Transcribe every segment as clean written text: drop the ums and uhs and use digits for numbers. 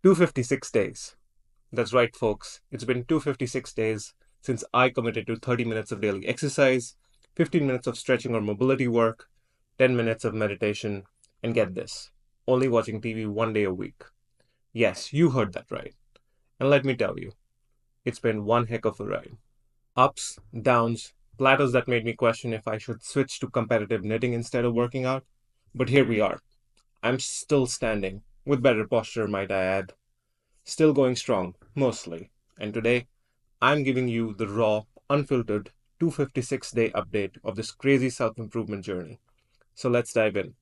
256 days. That's right, folks. It's been 256 days since I committed to 30 minutes of daily exercise, 15 minutes of stretching or mobility work, 10 minutes of meditation, and get this, only watching TV 1 day a week. Yes, you heard that right. And let me tell you, it's been one heck of a ride. Ups, downs, plateaus that made me question if I should switch to competitive knitting instead of working out. But here we are. I'm still standing, with better posture, might I add. Still going strong, mostly. And today, I'm giving you the raw, unfiltered 256-day update of this crazy self improvement journey. So let's dive in.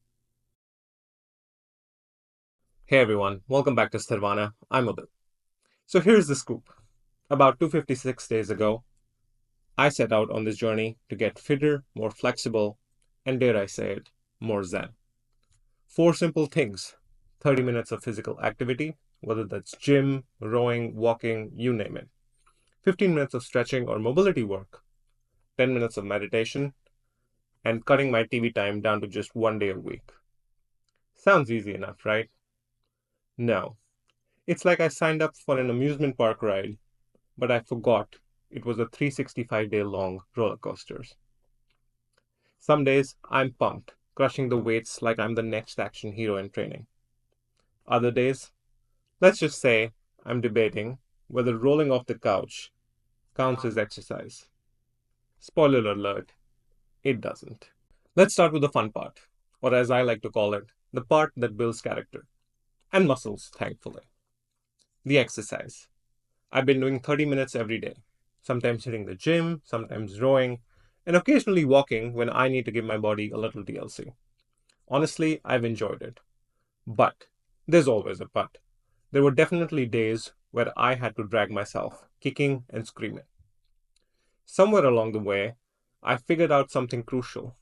Hey everyone, welcome back to Sthirvana. I'm Udit. So here's the scoop. About 256 days ago, I set out on this journey to get fitter, more flexible, and dare I say it, more zen. Four simple things: 30 minutes of physical activity, whether that's gym, rowing, walking, you name it. 15 minutes of stretching or mobility work, 10 minutes of meditation, and cutting my TV time down to just 1 day a week. Sounds easy enough, right? No. It's like I signed up for an amusement park ride, but I forgot it was a 365-day long roller coaster. Some days I'm pumped, crushing the weights like I'm the next action hero in training. Other days, let's just say I'm debating whether rolling off the couch counts as exercise. Spoiler alert, it doesn't. Let's start with the fun part, or as I like to call it, the part that builds character and muscles, thankfully. The exercise. I've been doing 30 minutes every day, sometimes hitting the gym, sometimes rowing, and occasionally walking when I need to give my body a little TLC. Honestly, I've enjoyed it. But there's always a but. There were definitely days where I had to drag myself, kicking and screaming. Somewhere along the way, I figured out something crucial.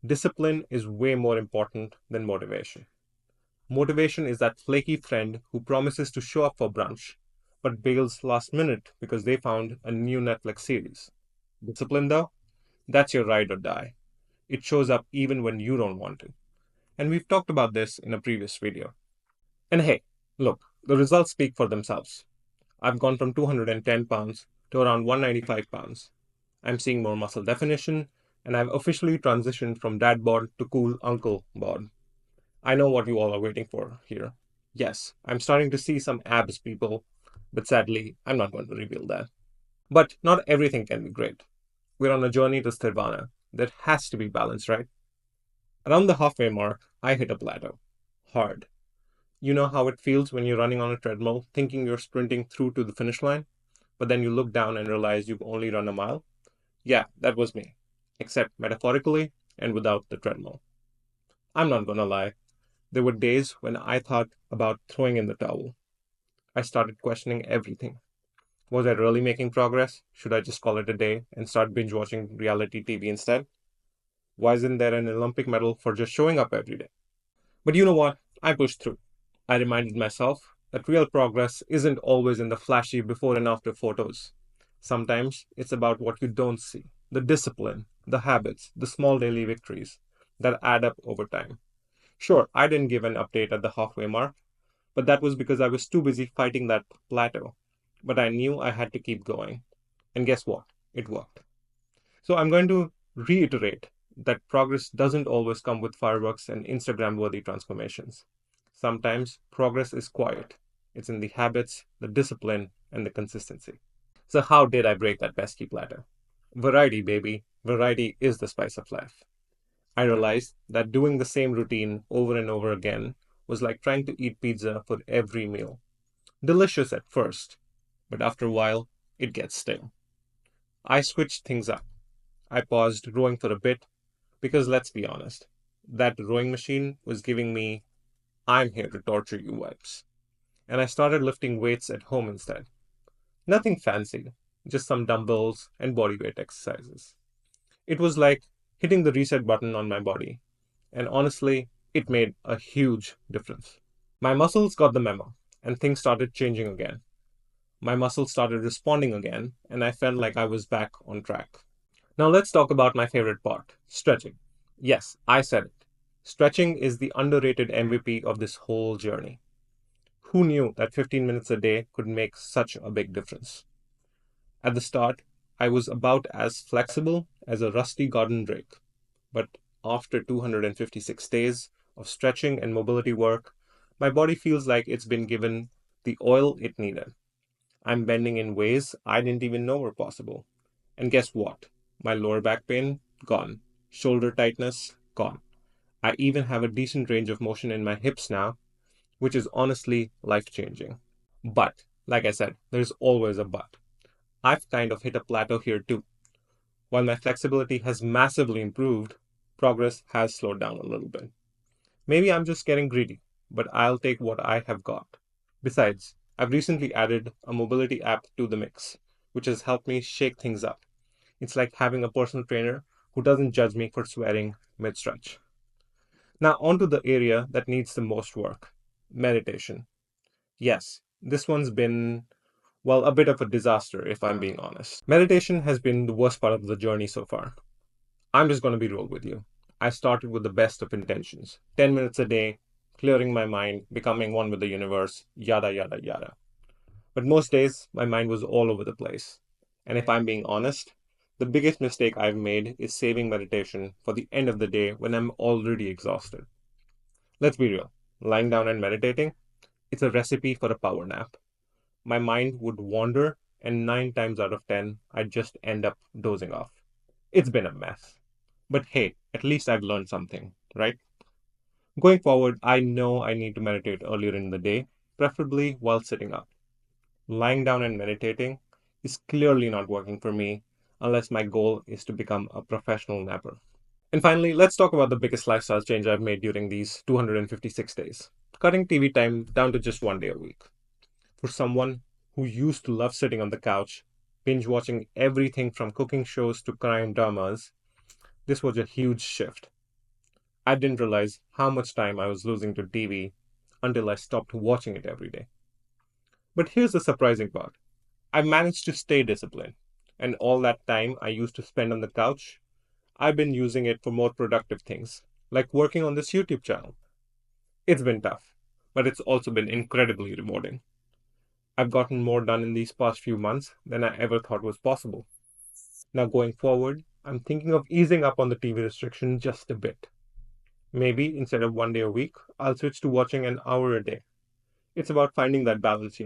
Discipline is way more important than motivation. Motivation is that flaky friend who promises to show up for brunch, but bails last minute because they found a new Netflix series. Discipline, though, that's your ride or die. It shows up even when you don't want to. And we've talked about this in a previous video. And hey, look, the results speak for themselves. I've gone from 210 pounds to around 195 pounds. I'm seeing more muscle definition, and I've officially transitioned from dad bod to cool uncle bod. I know what you all are waiting for here. Yes, I'm starting to see some abs, people, but sadly, I'm not going to reveal that. But not everything can be great. We're on a journey to Sthirvana. There has to be balance, right? Around the halfway mark, I hit a plateau. Hard. You know how it feels when you're running on a treadmill, thinking you're sprinting through to the finish line, but then you look down and realize you've only run a mile? Yeah, that was me. Except metaphorically and without the treadmill. I'm not gonna lie. There were days when I thought about throwing in the towel. I started questioning everything. Was I really making progress? Should I just call it a day and start binge watching reality TV instead? Why isn't there an Olympic medal for just showing up every day? But you know what? I pushed through. I reminded myself that real progress isn't always in the flashy before and after photos. Sometimes it's about what you don't see, the discipline, the habits, the small daily victories that add up over time. Sure, I didn't give an update at the halfway mark, but that was because I was too busy fighting that plateau. But I knew I had to keep going. And guess what? It worked. So I'm going to reiterate that progress doesn't always come with fireworks and Instagram worthy transformations. Sometimes progress is quiet. It's in the habits, the discipline, and the consistency. So, how did I break that pesky plateau? Variety, baby. Variety is the spice of life. I realized that doing the same routine over and over again was like trying to eat pizza for every meal. Delicious at first, but after a while, it gets stale. I switched things up. I paused rowing for a bit because let's be honest, that rowing machine was giving me "I'm here to torture you" vibes. And I started lifting weights at home instead. Nothing fancy, just some dumbbells and bodyweight exercises. It was like hitting the reset button on my body, and honestly, it made a huge difference. My muscles got the memo, and things started changing again. My muscles started responding again, and I felt like I was back on track. Now let's talk about my favorite part: stretching. Yes, I said it. Stretching is the underrated MVP of this whole journey. who knew that 15 minutes a day could make such a big difference? At the start, I was about as flexible as a rusty garden rake, but after 256 days of stretching and mobility work, my body feels like it's been given the oil it needed. I'm bending in ways I didn't even know were possible. And guess what? My lower back pain, gone. Shoulder tightness, gone. I even have a decent range of motion in my hips now, which is honestly life changing. But, like I said, there's always a but. I've kind of hit a plateau here too. While my flexibility has massively improved, progress has slowed down a little bit. Maybe I'm just getting greedy, but I'll take what I have got. Besides, I've recently added a mobility app to the mix, which has helped me shake things up. It's like having a personal trainer who doesn't judge me for swearing mid stretch. Now, on to the area that needs the most work: meditation. Yes, this one's been, well, a bit of a disaster if I'm being honest. Meditation has been the worst part of the journey so far. I'm just going to be real with you. I started with the best of intentions: 10 minutes a day, clearing my mind, becoming one with the universe, yada, yada, yada. But most days, my mind was all over the place. And if I'm being honest, the biggest mistake I've made is saving meditation for the end of the day when I'm already exhausted. Let's be real. Lying down and meditating, it's a recipe for a power nap. My mind would wander, and 9 times out of 10, I'd just end up dozing off. It's been a mess. But hey, at least I've learned something, right? Going forward, I know I need to meditate earlier in the day, preferably while sitting up. Lying down and meditating is clearly not working for me unless my goal is to become a professional napper. And finally, let's talk about the biggest lifestyle change I've made during these 256 days: cutting TV time down to just 1 day a week. For someone who used to love sitting on the couch, binge watching everything from cooking shows to crime dramas, this was a huge shift. I didn't realize how much time I was losing to TV until I stopped watching it every day. But here's the surprising part: I managed to stay disciplined, and all that time I used to spend on the couch, I've been using it for more productive things, like working on this YouTube channel. It's been tough, but it's also been incredibly rewarding. I've gotten more done in these past few months than I ever thought was possible. Now, going forward, I'm thinking of easing up on the TV restriction just a bit. Maybe instead of 1 day a week, I'll switch to watching an hour a day. It's about finding that balance.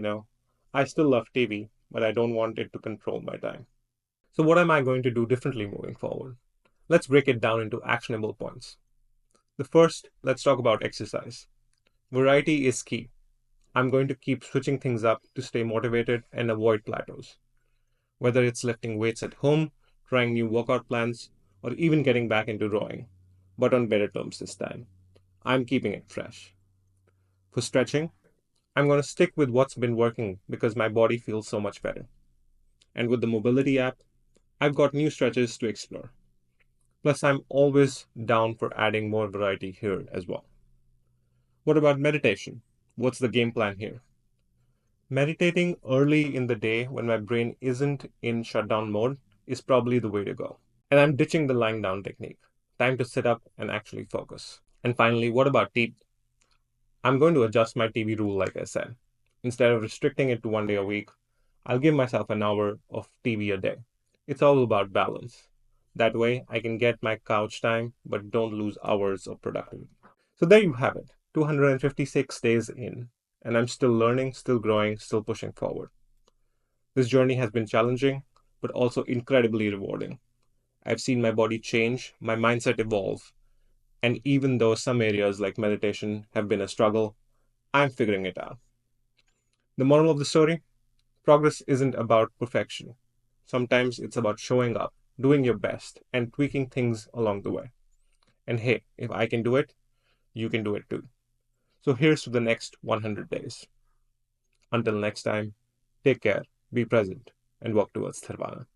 I still love TV, but I don't want it to control my time. So, what am I going to do differently moving forward? Let's break it down into actionable points. The first, let's talk about exercise. Variety is key. I'm going to keep switching things up to stay motivated and avoid plateaus. Whether it's lifting weights at home, trying new workout plans, or even getting back into rowing, but on better terms this time. I'm keeping it fresh. For stretching, I'm going to stick with what's been working because my body feels so much better. And with the mobility app, I've got new stretches to explore. Plus, I'm always down for adding more variety here as well. What about meditation? What's the game plan here? Meditating early in the day when my brain isn't in shutdown mode is probably the way to go. And I'm ditching the lying down technique. Time to sit up and actually focus. And finally, what about TV? I'm going to adjust my TV rule, like I said. Instead of restricting it to 1 day a week, I'll give myself an hour of TV a day. It's all about balance. That way, I can get my couch time but don't lose hours of productivity. So there you have it, 256 days in, and I'm still learning, still growing, still pushing forward. This journey has been challenging, but also incredibly rewarding. I've seen my body change, my mindset evolve, and even though some areas like meditation have been a struggle, I'm figuring it out. The moral of the story: progress isn't about perfection. Sometimes it's about showing up, doing your best, and tweaking things along the way. And hey, if I can do it, you can do it too. So here's to the next 100 days. Until next time, take care, be present, and walk towards Sthirvana.